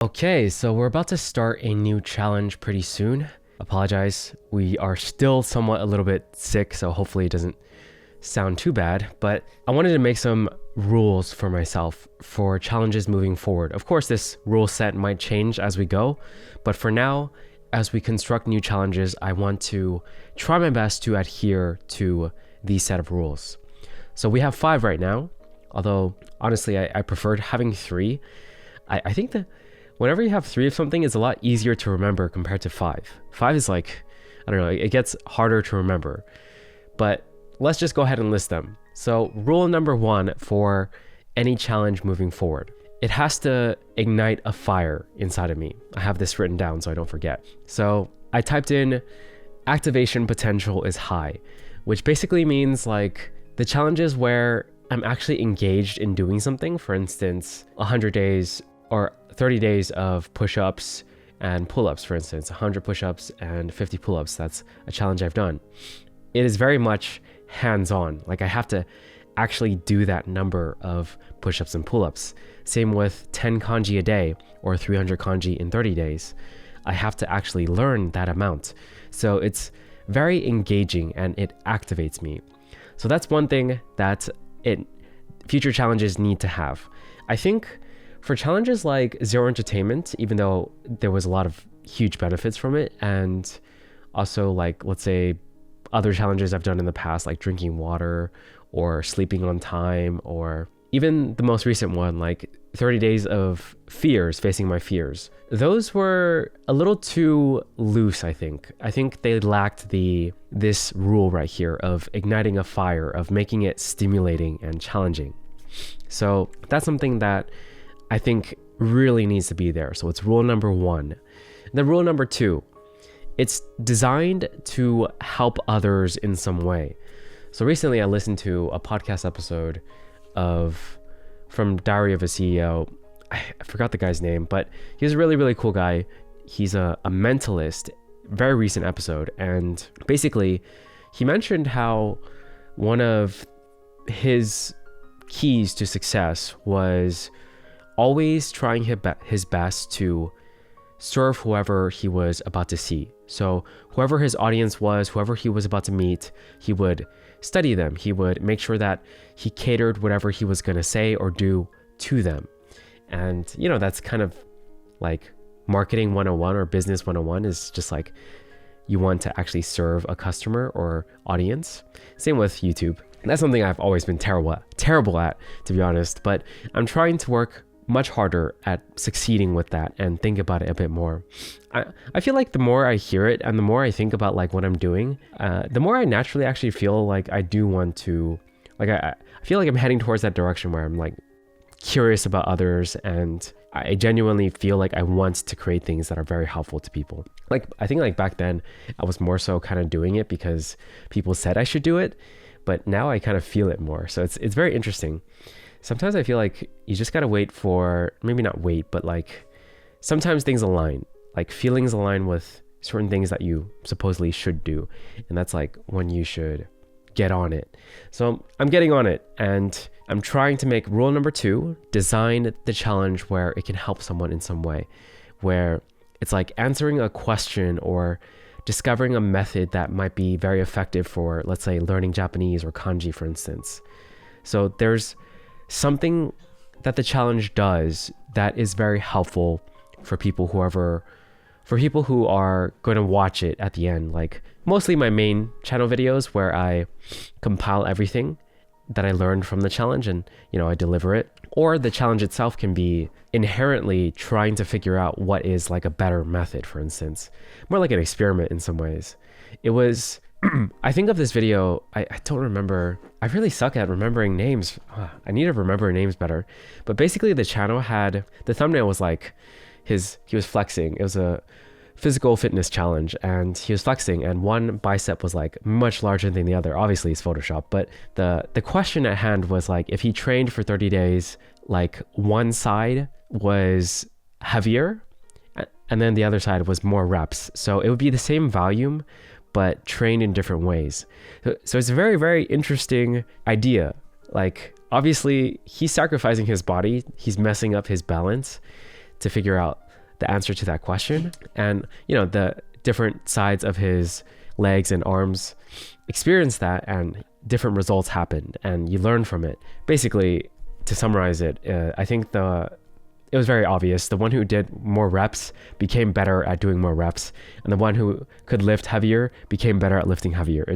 Okay, so we're about to start a new challenge pretty soon. Apologize, we are still somewhat a little bit sick, so hopefully it doesn't sound too bad, but I wanted to make some rules for myself for challenges moving forward. Of course, this rule set might change as we go, but for now, as we construct new challenges, I want to try my best to adhere to these set of rules. So we have 5 right now, although honestly, I preferred having 3. I think that whenever you have 3 of something, it's a lot easier to remember compared to 5. 5 is like, I don't know, it gets harder to remember. But let's just go ahead and list them. So rule number 1 for any challenge moving forward. It has to ignite a fire inside of me. I have this written down so I don't forget. So I typed in activation potential is high, which basically means like the challenges where I'm actually engaged in doing something, for instance, 100 days or 30 days of push-ups and pull-ups, for instance, 100 push-ups and 50 pull-ups. That's a challenge I've done. It is very much hands-on. Like I have to actually do that number of push-ups and pull-ups. Same with 10 kanji a day or 300 kanji in 30 days. I have to actually learn that amount. So it's very engaging and it activates me. So that's one thing that future challenges need to have. I think for challenges like Zero Entertainment, even though there was a lot of huge benefits from it, and also like, let's say, other challenges I've done in the past, like drinking water or sleeping on time, or even the most recent one, like 30 days of fears, facing my fears. Those were a little too loose, I think. I think they lacked this rule right here of igniting a fire, of making it stimulating and challenging. So that's something that I think really needs to be there. So it's rule number 1. Then rule number 2, it's designed to help others in some way. So recently I listened to a podcast episode from Diary of a CEO. I forgot the guy's name, but he was a really, really cool guy. He's a mentalist, very recent episode. And basically he mentioned how one of his keys to success was always trying his best to serve whoever he was about to see. So whoever his audience was, whoever he was about to meet, he would study them. He would make sure that he catered whatever he was going to say or do to them. And, you know, that's kind of like marketing 101 or business 101 is just like you want to actually serve a customer or audience. Same with YouTube. That's something I've always been terrible at, to be honest. But I'm trying to work much harder at succeeding with that and think about it a bit more. I feel like the more I hear it and the more I think about like what I'm doing, the more I naturally actually feel like I do want to, like I feel like I'm heading towards that direction where I'm like curious about others, and I genuinely feel like I want to create things that are very helpful to people. Like I think like back then I was more so kind of doing it because people said I should do it, but now I kind of feel it more. So it's very interesting. Sometimes I feel like you just gotta wait for, maybe not wait, but like sometimes things align, like feelings align with certain things that you supposedly should do. And that's like when you should get on it. So I'm getting on it, and I'm trying to make rule number 2, design the challenge where it can help someone in some way, where it's like answering a question or discovering a method that might be very effective for, let's say, learning Japanese or kanji, for instance. So there's something that the challenge does that is very helpful for people who are going to watch it at the end. Like mostly my main channel videos where I compile everything that I learned from the challenge and, you know, I deliver it. Or the challenge itself can be inherently trying to figure out what is like a better method, for instance. More like an experiment in some ways. It was I think of this video, I don't remember. I really suck at remembering names. I need to remember names better. But basically the channel had, the thumbnail was like he was flexing. It was a physical fitness challenge and he was flexing, and one bicep was like much larger than the other. Obviously it's Photoshop, but the question at hand was like, if he trained for 30 days, like one side was heavier and then the other side was more reps. So it would be the same volume, but trained in different ways. So it's a very, very interesting idea. Like, obviously, he's sacrificing his body. He's messing up his balance to figure out the answer to that question. And, you know, the different sides of his legs and arms experience that, and different results happened, and you learn from it. Basically, to summarize it, I think it was very obvious. The one who did more reps became better at doing more reps, and the one who could lift heavier became better at lifting heavier.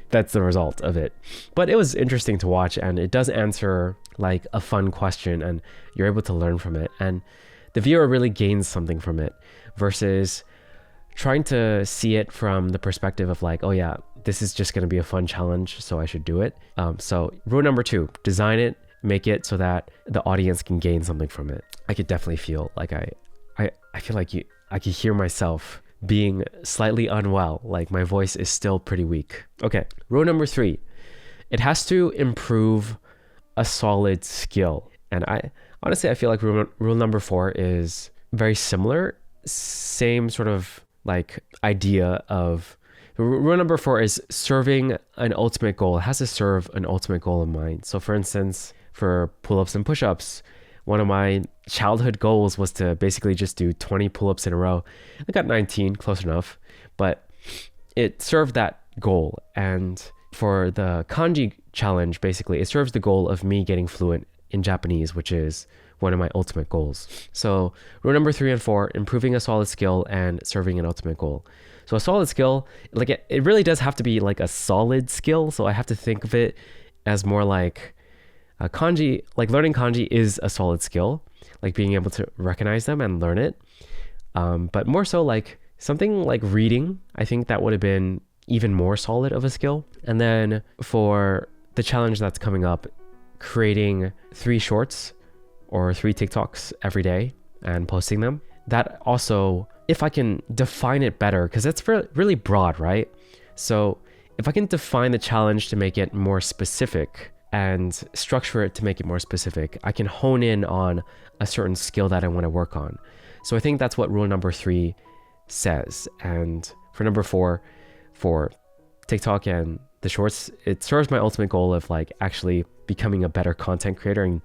That's the result of it. But it was interesting to watch, and it does answer like a fun question, and you're able to learn from it, and the viewer really gains something from it versus trying to see it from the perspective of like, oh yeah, this is just going to be a fun challenge, so I should do it. So rule number 2, design it, make it so that the audience can gain something from it. I could definitely feel like I feel like I could hear myself being slightly unwell, like my voice is still pretty weak. Okay, rule number 3, it has to improve a solid skill. And I feel like rule number 4 is very similar, same sort of like idea of. Rule number 4 is serving an ultimate goal. It has to serve an ultimate goal in mind. So for instance, for pull-ups and push-ups, one of my childhood goals was to basically just do 20 pull-ups in a row. I got 19, close enough, but it served that goal. And for the kanji challenge, basically, it serves the goal of me getting fluent in Japanese, which is one of my ultimate goals. So rule number 3 and 4, improving a solid skill and serving an ultimate goal. So a solid skill, like it really does have to be like a solid skill. So I have to think of it as more like kanji, like learning kanji is a solid skill, like being able to recognize them and learn it. But more so like something like reading, I think that would have been even more solid of a skill. And then for the challenge that's coming up, creating 3 shorts or 3 TikToks every day and posting them, that also, if I can define it better, because it's really broad, right? So if I can define the challenge to make it more specific and structure it to make it more specific, I can hone in on a certain skill that I want to work on. So I think that's what rule number 3 says. And for number 4, for TikTok and the shorts, it serves my ultimate goal of like actually becoming a better content creator and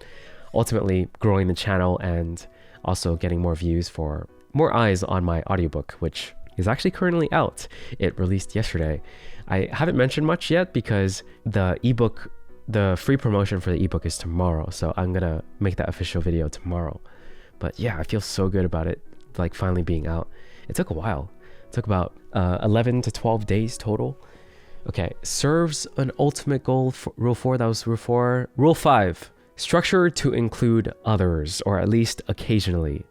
ultimately growing the channel, and also getting more views for more eyes on my audiobook, which is actually currently out. It released yesterday. I haven't mentioned much yet because the ebook, the free promotion for the ebook is tomorrow. So I'm going to make that official video tomorrow. But yeah, I feel so good about it, like finally being out. It took a while. It took about 11 to 12 days total. Okay, serves an ultimate goal. Rule 4, that was rule 4. Rule 5, structure to include others, or at least occasionally.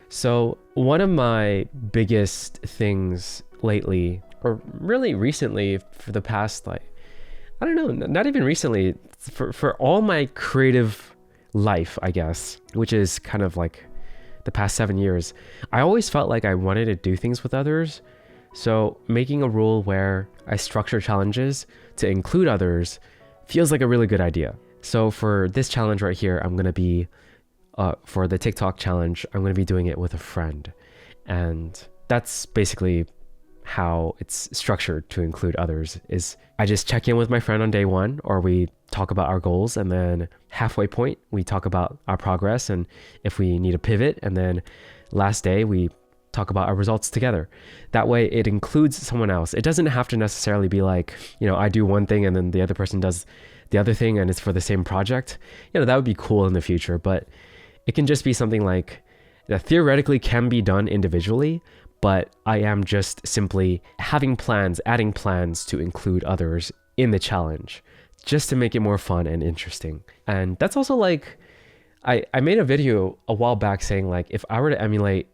So one of my biggest things lately, or really recently for the past, like, I don't know, not even recently, for all my creative life, I guess, which is kind of like the past 7 years, I always felt like I wanted to do things with others. So making a rule where I structure challenges to include others feels like a really good idea. So for this challenge right here, I'm going to be, for the TikTok challenge, I'm going to be doing it with a friend. And that's basically how it's structured to include others, is I just check in with my friend on day 1, or we talk about our goals, and then halfway point, we talk about our progress and if we need a pivot, and then last day, we talk about our results together. That way it includes someone else. It doesn't have to necessarily be like, you know, I do one thing and then the other person does the other thing and it's for the same project. You know, that would be cool in the future, but it can just be something like that theoretically can be done individually, but I am just simply having plans, adding plans to include others in the challenge, just to make it more fun and interesting. And that's also like, I made a video a while back saying like, if I were to emulate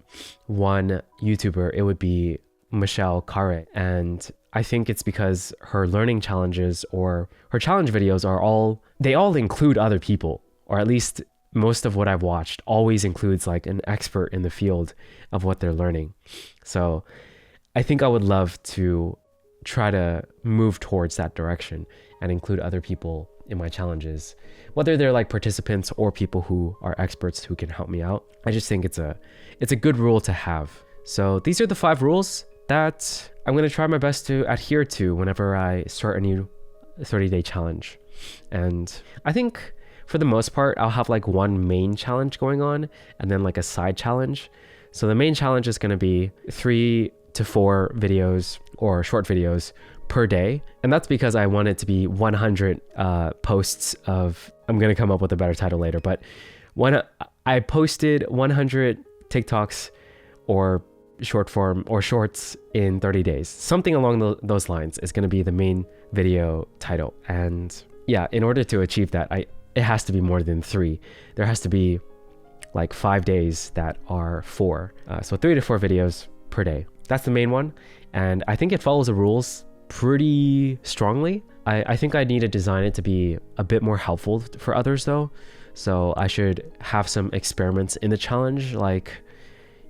one YouTuber, it would be Michelle Khare. And I think it's because her learning challenges or her challenge videos they all include other people, or at least most of what I've watched always includes like an expert in the field of what they're learning. So I think I would love to try to move towards that direction and include other people in my challenges, whether they're like participants or people who are experts who can help me out. I just think it's a good rule to have. So these are the 5 rules that I'm going to try my best to adhere to whenever I start a new 30-day challenge. And I think for the most part, I'll have like one main challenge going on and then like a side challenge. So the main challenge is going to be 3 to 4 videos or short videos per day. And that's because I want it to be 100 posts of, I'm going to come up with a better title later, but when I posted 100 TikToks or short form or shorts in 30 days, something along those lines is going to be the main video title. And yeah, in order to achieve that, it has to be more than 3. There has to be like 5 days that are 4. So 3 to 4 videos per day. That's the main one. And I think it follows the rules pretty strongly. I think I need to design it to be a bit more helpful for others though. So I should have some experiments in the challenge, like,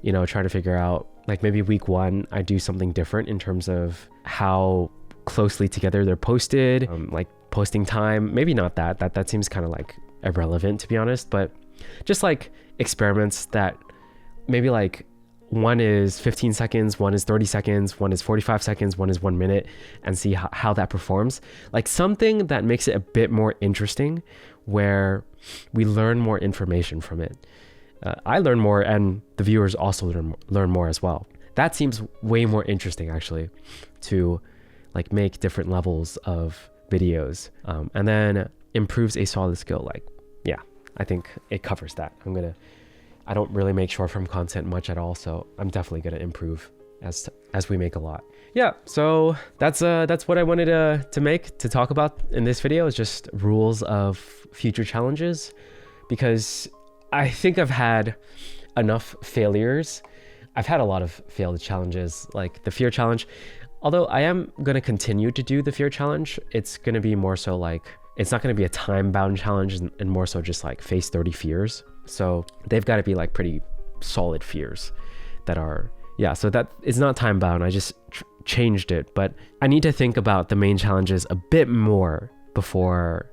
you know, try to figure out, like maybe week 1, I do something different in terms of how closely together they're posted, like posting time. Maybe not that. That seems kind of like irrelevant, to be honest, but just like experiments that maybe like one is 15 seconds, one is 30 seconds, one is 45 seconds, one is 1 minute, and see how that performs. Like something that makes it a bit more interesting, where we learn more information from it. I learn more, and the viewers also learn more as well. That seems way more interesting, actually, to like make different levels of videos, and then improves a solid skill. Like, yeah, I think it covers that. I don't really make short form content much at all, so I'm definitely gonna improve as we make a lot. Yeah, so that's what I wanted to talk about in this video, is just rules of future challenges, because I think I've had enough failures. I've had a lot of failed challenges, like the fear challenge. Although I am gonna continue to do the fear challenge, it's gonna be more so like, it's not gonna be a time-bound challenge, and more so just like face 30 fears. So they've got to be like pretty solid fears that are, yeah, so that it's not time bound. I just changed it, but I need to think about the main challenges a bit more before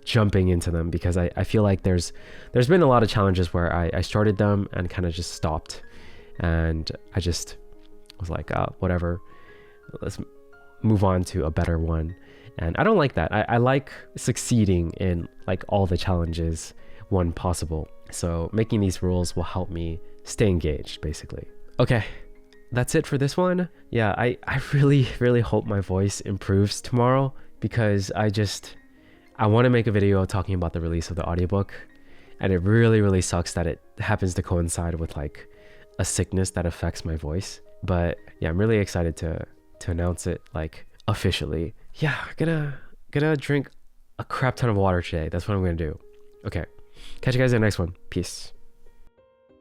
jumping into them, because I feel like there's been a lot of challenges where I started them and kind of just stopped, and I just was like, oh, whatever, let's move on to a better one. And I don't like that. I like succeeding in like all the challenges when possible. So making these rules will help me stay engaged, basically. Okay, that's it for this one. Yeah, I really, really hope my voice improves tomorrow, because I want to make a video talking about the release of the audiobook, and it really, really sucks that it happens to coincide with like a sickness that affects my voice. But yeah, I'm really excited to announce it like officially. Yeah, gonna drink a crap ton of water today. That's what I'm gonna do. Okay. Catch you guys in the next one. Peace.